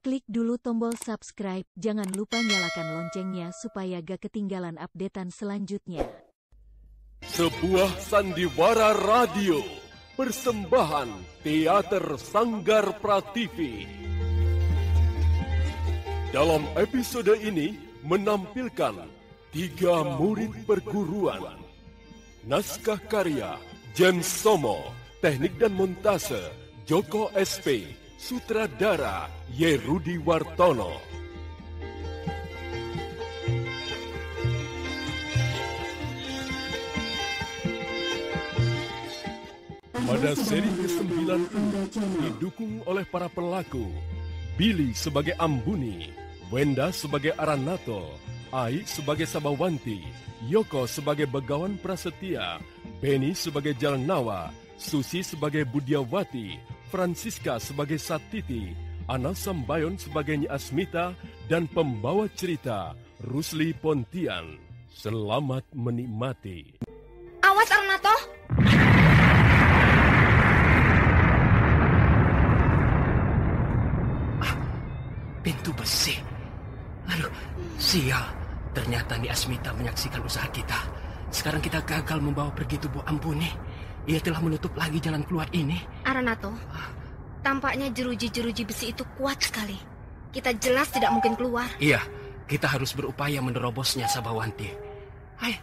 Klik dulu tombol subscribe, jangan lupa nyalakan loncengnya supaya gak ketinggalan updatean selanjutnya. Sebuah sandiwara radio, persembahan Teater Sanggar Prativi. Dalam episode ini menampilkan 3 murid perguruan. Naskah karya James Somo, teknik dan montase Joko SP, sutradara Yerudi Wartono. Pada seri ke-9 ini didukung oleh para pelaku Billy sebagai Ambuni, Wenda sebagai Aranato, Ai sebagai Sabawanti, Yoko sebagai Begawan Prasetya, Benny sebagai Jalnawa, Susi sebagai Budiawati, Francisca sebagai Satiti, Ana Sambayon sebagai Nyi Asmita, dan pembawa cerita Rusli Pontian. Selamat menikmati. Awas Arnato! Pintu besi. Aduh, sial. Ternyata Nyi Asmita menyaksikan usaha kita. Sekarang kita gagal membawa pergi tubuh Ambuni. Ia telah menutup lagi jalan keluar ini. Aranato, tampaknya jeruji-jeruji besi itu kuat sekali. Kita jelas tidak mungkin keluar. Iya, kita harus berupaya menerobosnya, Sabawanti. Hai,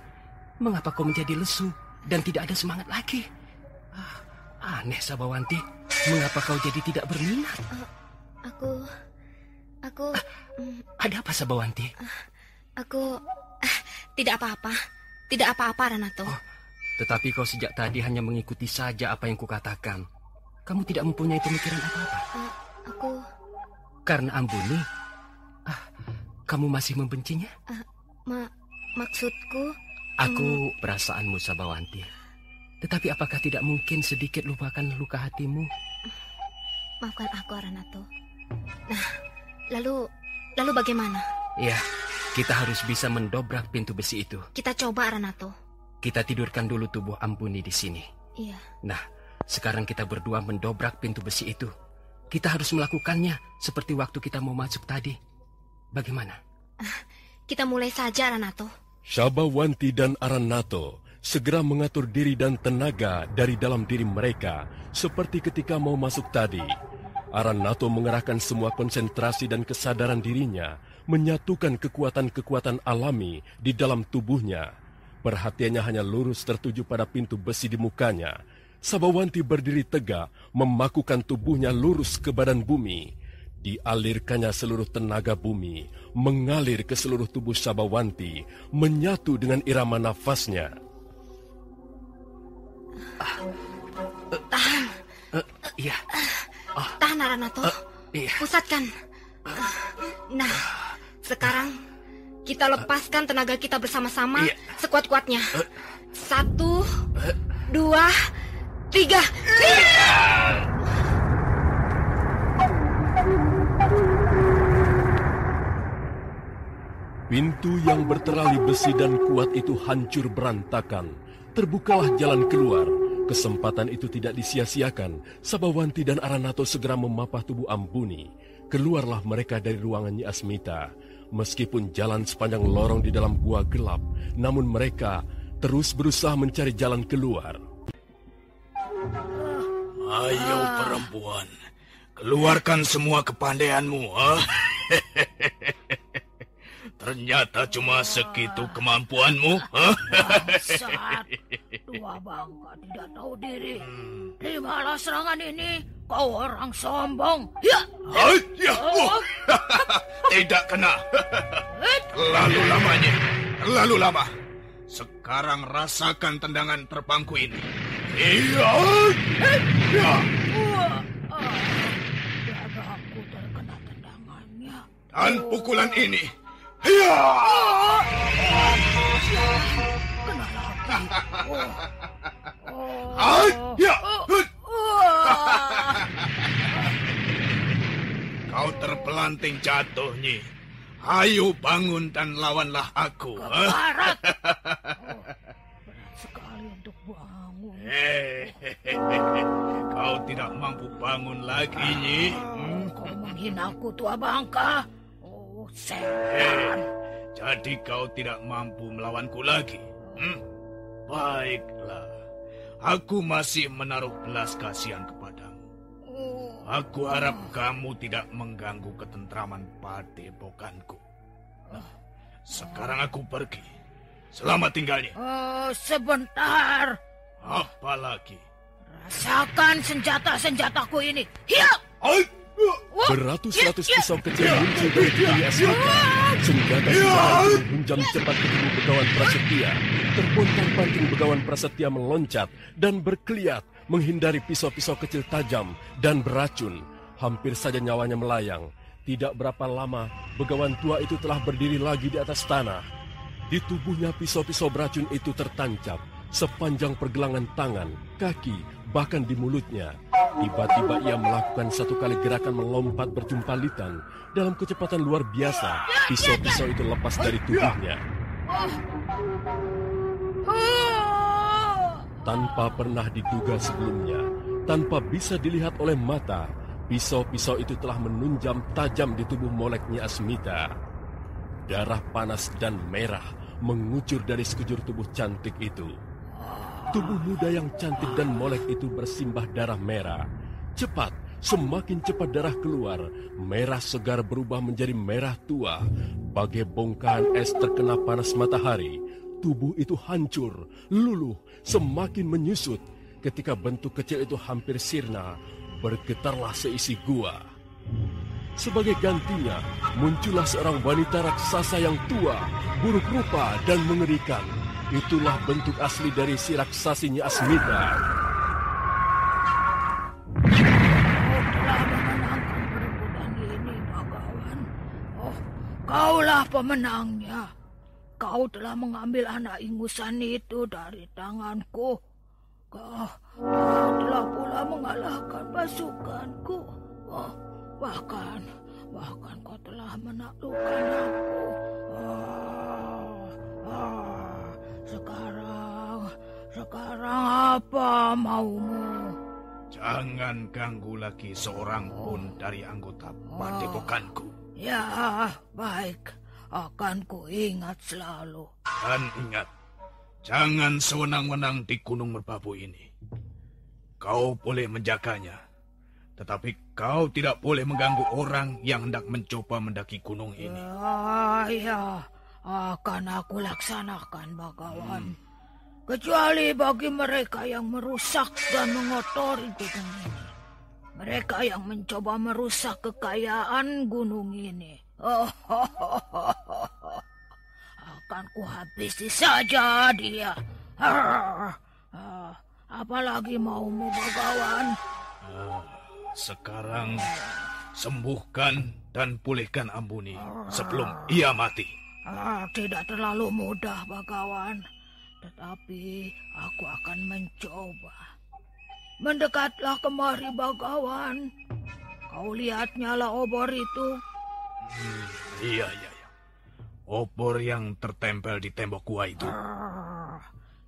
mengapa kau menjadi lesu dan tidak ada semangat lagi? Aneh, Sabawanti. Mengapa kau jadi tidak berminat? Aku... Ada apa, Sabawanti? Aku... tidak apa-apa. Tidak apa-apa, Aranato. Tetapi kau sejak tadi hanya mengikuti saja apa yang kukatakan. Kamu tidak mempunyai pemikiran apa-apa. Karena Ambuni, kamu masih membencinya? Maksudku... Aku perasaanmu, Sabawanti. Tetapi apakah tidak mungkin sedikit lupakan luka hatimu? Maafkan aku, Aranato. Nah, lalu bagaimana? Ya, kita harus bisa mendobrak pintu besi itu. Kita coba, Aranato. Kita tidurkan dulu tubuh Ambuni di sini. Iya. Nah, sekarang kita berdua mendobrak pintu besi itu. Kita harus melakukannya seperti waktu kita mau masuk tadi. Bagaimana? Kita mulai saja, Aranato. Sabawanti dan Aranato segera mengatur diri dan tenaga dari dalam diri mereka seperti ketika mau masuk tadi. Aranato mengerahkan semua konsentrasi dan kesadaran dirinya, menyatukan kekuatan-kekuatan alami di dalam tubuhnya. Perhatiannya hanya lurus tertuju pada pintu besi di mukanya. Sabawanti berdiri tegak, memakukan tubuhnya lurus ke badan bumi. Dialirkannya seluruh tenaga bumi, mengalir ke seluruh tubuh Sabawanti, menyatu dengan irama nafasnya. Tahan. Iya. Tahan, Aranato. Iya. Pusatkan. Nah, sekarang kita lepaskan tenaga kita bersama-sama sekuat-kuatnya. 1, 2, 3. Pintu yang berterali besi dan kuat itu hancur berantakan. Terbukalah jalan keluar. Kesempatan itu tidak disia-siakan. Sabawanti dan Aranato segera memapah tubuh Ambuni. Keluarlah mereka dari ruangan Nyi Asmita. Meskipun jalan sepanjang lorong di dalam gua gelap, namun mereka terus berusaha mencari jalan keluar. Ayo perempuan, keluarkan semua kepandaianmu. Ternyata cuma segitu kemampuanmu. Bangsat, tua bangka tidak tahu diri. Terimalah serangan ini, kau orang sombong. Ya. Tidak kena. Terlalu lamanya, terlalu lama. Sekarang rasakan tendangan terbangku ini. Dadaku terkena tendangannya. Dan pukulan ini. Kena lagi. Kau terpelanting jatuh, Nyi. Ayo bangun dan lawanlah aku. Barat. Berat sekali untuk bangun. Kau tidak mampu bangun lagi, Nyi. Kau menghinaku, tua bangka. Oh, setan. Jadi kau tidak mampu melawanku lagi? Baiklah. Aku masih menaruh belas kasihan kepadamu. Aku harap kamu tidak mengganggu ketentraman padepokanku. Nah, sekarang aku pergi. Selamat tinggalnya. Sebentar. Apa lagi? Rasakan senjata-senjataku ini. Hiya! Beratus-ratus pisau kecil muncul dari tubuh Asmita. Senjata itu menghunjam cepat ke tubuh Begawan Prasetya. Terpontang-panting Begawan Prasetya meloncat dan berkeliat menghindari pisau-pisau kecil tajam dan beracun. Hampir saja nyawanya melayang. Tidak berapa lama, Begawan tua itu telah berdiri lagi di atas tanah. Di tubuhnya pisau-pisau beracun itu tertancap sepanjang pergelangan tangan, kaki, bahkan di mulutnya. Tiba-tiba ia melakukan satu kali gerakan melompat berjumpalitan. Dalam kecepatan luar biasa, pisau-pisau itu lepas dari tubuhnya. Tanpa pernah diduga sebelumnya, tanpa bisa dilihat oleh mata, pisau-pisau itu telah menunjam tajam di tubuh moleknya Asmita. Darah panas dan merah mengucur dari sekujur tubuh cantik itu. Tubuh muda yang cantik dan molek itu bersimbah darah merah. Cepat, semakin cepat darah keluar. Merah segar berubah menjadi merah tua. Bagai bongkahan es terkena panas matahari. Tubuh itu hancur, luluh, semakin menyusut. Ketika bentuk kecil itu hampir sirna, bergetarlah seisi gua. Sebagai gantinya, muncullah seorang wanita raksasa yang tua, buruk rupa dan mengerikan. Itulah bentuk asli dari si raksasinya Asmita. Kau telah memenangkan perebutan ini, Bagawan. Oh, kaulah pemenangnya. Kau telah mengambil anak ingusan itu dari tanganku. Kau telah pula mengalahkan pasukanku. Oh, bahkan kau telah menaklukkan aku. Sekarang apa maumu? Jangan ganggu lagi seorang pun dari anggota padepokanku. Ya, baik. Akan kuingat selalu. Dan ingat, jangan sewenang-wenang di Gunung Merbabu ini. Kau boleh menjaganya, tetapi kau tidak boleh mengganggu orang yang hendak mencoba mendaki gunung ini. Ya, akan aku laksanakan, Bagawan. Kecuali bagi mereka yang merusak dan mengotori gunung ini. Mereka yang mencoba merusak kekayaan gunung ini. Akan kuhabisi saja dia. Apalagi maumu, Bagawan? Sekarang sembuhkan dan pulihkan Ambuni sebelum ia mati. Tidak terlalu mudah, Bagawan. Tetapi aku akan mencoba. Mendekatlah kemari, Bagawan. Kau lihatnya lah obor itu. Iya. Obor yang tertempel di tembok gua itu.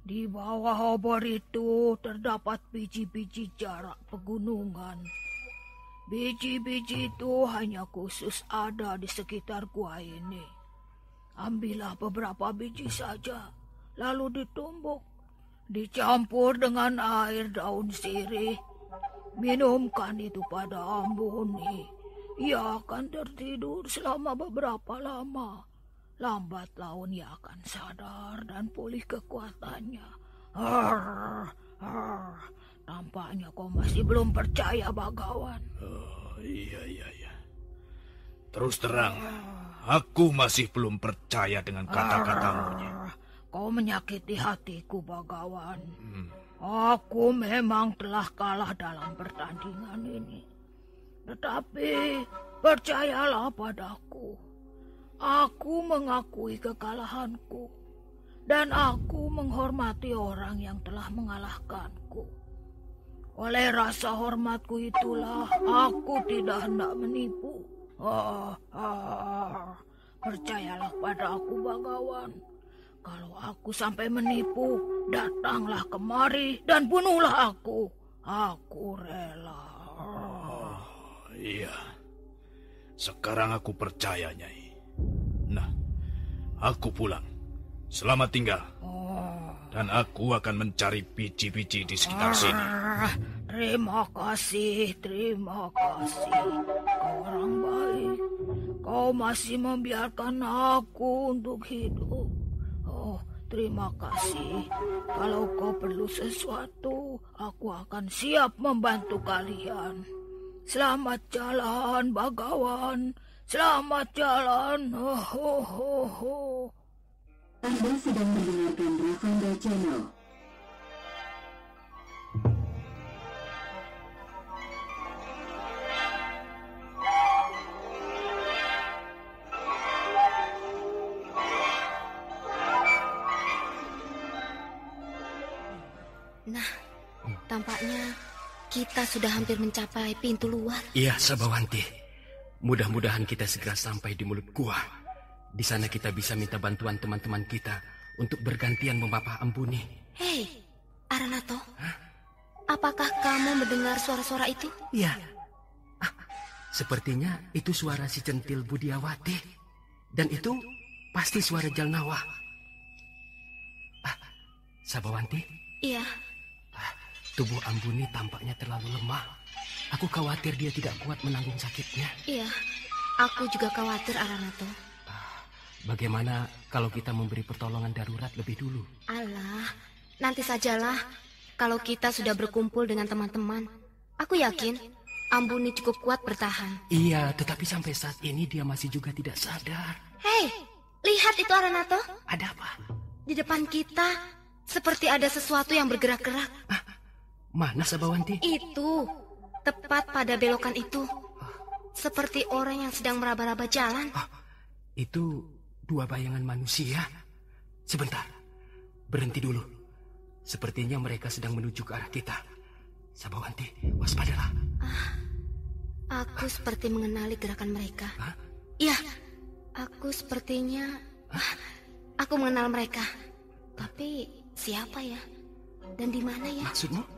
Di bawah obor itu terdapat biji-biji jarak pegunungan. Biji-biji itu hanya khusus ada di sekitar gua ini. Ambillah beberapa biji saja, lalu ditumbuk, dicampur dengan air daun sirih. Minumkan itu pada Ambuni. Ia akan tertidur selama beberapa lama. Lambat laun ia akan sadar dan pulih kekuatannya. Tampaknya kau masih belum percaya, Bagawan. Iya. Terus terang, aku masih belum percaya dengan kata-katamu. Kau menyakiti hatiku, Bagawan. Aku memang telah kalah dalam pertandingan ini. Tetapi percayalah padaku. Aku mengakui kekalahanku. Dan aku menghormati orang yang telah mengalahkanku. Oleh rasa hormatku itulah aku tidak hendak menipu. Percayalah pada aku, Bagawan. Kalau aku sampai menipu, datanglah kemari dan bunuhlah aku. Aku rela. Iya, Sekarang aku percaya, Nyai. Nah, aku pulang. Selamat tinggal. Dan aku akan mencari biji-biji di sekitar sini. Terima kasih. Kau orang baik. Kau masih membiarkan aku untuk hidup. Oh, terima kasih. Kalau kau perlu sesuatu, aku akan siap membantu kalian. Selamat jalan, Bagawan. Selamat jalan. Anda sedang mendengarkan Ravanda Channel. Nah, tampaknya kita sudah hampir mencapai pintu luar. Iya, Sabawanti. Mudah-mudahan kita segera sampai di mulut gua. Di sana kita bisa minta bantuan teman-teman kita untuk bergantian memapah Ambuni. Hei, Aranato. Apakah kamu mendengar suara-suara itu? Iya. Sepertinya itu suara si centil Budiawati. Dan itu pasti suara Jalnawa. Sabawanti? Iya. Tubuh Ambuni tampaknya terlalu lemah. Aku khawatir dia tidak kuat menanggung sakitnya. Iya, aku juga khawatir, Aranato. Bagaimana kalau kita memberi pertolongan darurat lebih dulu? Alah, nanti sajalah. Kalau kita sudah berkumpul dengan teman-teman, aku yakin Ambuni cukup kuat bertahan. Iya, tetapi sampai saat ini dia masih juga tidak sadar. Hei, lihat itu, Aranato. Ada apa? Di depan kita, seperti ada sesuatu yang bergerak-gerak. Mana, Sabawanti? Itu, tepat pada belokan itu. Seperti orang yang sedang meraba-raba jalan. Itu 2 bayangan manusia. Sebentar, berhenti dulu. Sepertinya mereka sedang menuju ke arah kita. Sabawanti, waspadalah. Aku seperti mengenali gerakan mereka. Iya, aku sepertinya... Aku mengenal mereka. Tapi siapa ya? Dan di mana ya? Maksudmu?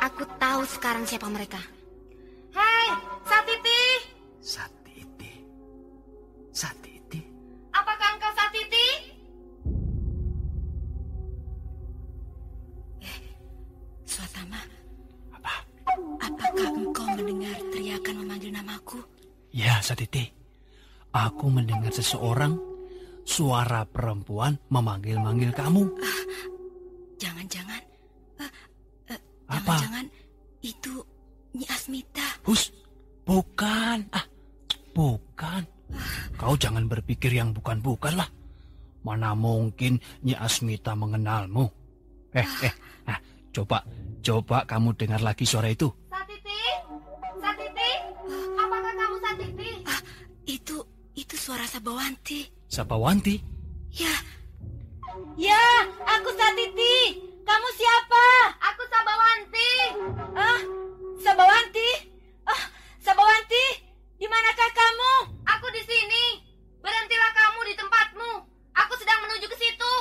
Aku tahu sekarang siapa mereka. Hei, Satiti! Satiti? Apakah engkau Satiti? Swatama. Apa? Apakah engkau mendengar teriakan memanggil namaku? Ya, Satiti. Aku mendengar seseorang, suara perempuan memanggil-manggil kamu. Jangan-jangan. Apa? Jangan-jangan itu Nyi Asmita. Hus, bukan. Bukan. Kau jangan berpikir yang bukan-bukan lah. Mana mungkin Nyi Asmita mengenalmu. Coba kamu dengar lagi suara itu. Satiti? Apakah kamu Satiti? Itu suara Sabawanti. Sabawanti? Ya, aku Satiti. Kamu siapa? Aku Sabawanti. Sabawanti? Sabawanti, di manakah kamu? Aku di sini. Berhentilah kamu di tempatmu. Aku sedang menuju ke situ.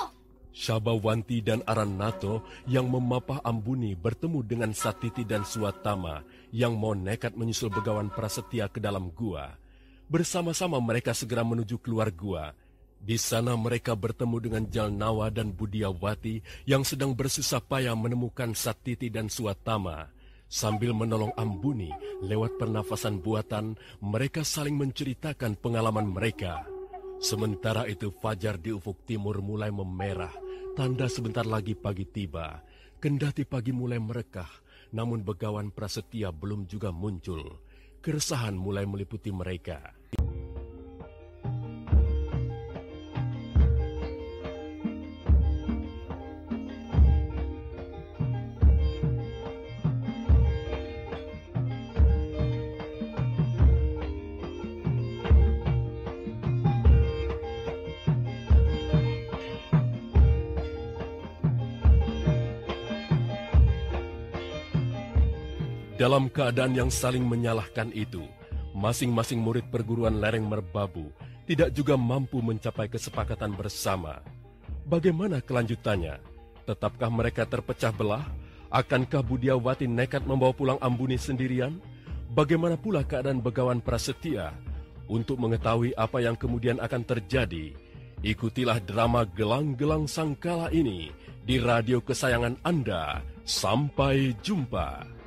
Sabawanti dan Aranato yang memapah Ambuni bertemu dengan Satiti dan Swatama yang mau nekat menyusul Begawan Prasetya ke dalam gua. Bersama-sama mereka segera menuju keluar gua. Di sana mereka bertemu dengan Jalnawa dan Budiawati yang sedang bersusah payah menemukan Satiti dan Swatama. Sambil menolong Ambuni lewat pernafasan buatan, mereka saling menceritakan pengalaman mereka. Sementara itu fajar di ufuk timur mulai memerah, tanda sebentar lagi pagi tiba. Kendati pagi mulai merekah, namun Begawan Prasetya belum juga muncul. Keresahan mulai meliputi mereka. Dalam keadaan yang saling menyalahkan itu, masing-masing murid perguruan lereng Merbabu tidak juga mampu mencapai kesepakatan bersama. Bagaimana kelanjutannya? Tetapkah mereka terpecah belah? Akankah Budiawati nekat membawa pulang Ambuni sendirian? Bagaimana pula keadaan Begawan Prasetya? Untuk mengetahui apa yang kemudian akan terjadi, ikutilah drama Gelang-Gelang Sangkala ini di radio kesayangan Anda. Sampai jumpa.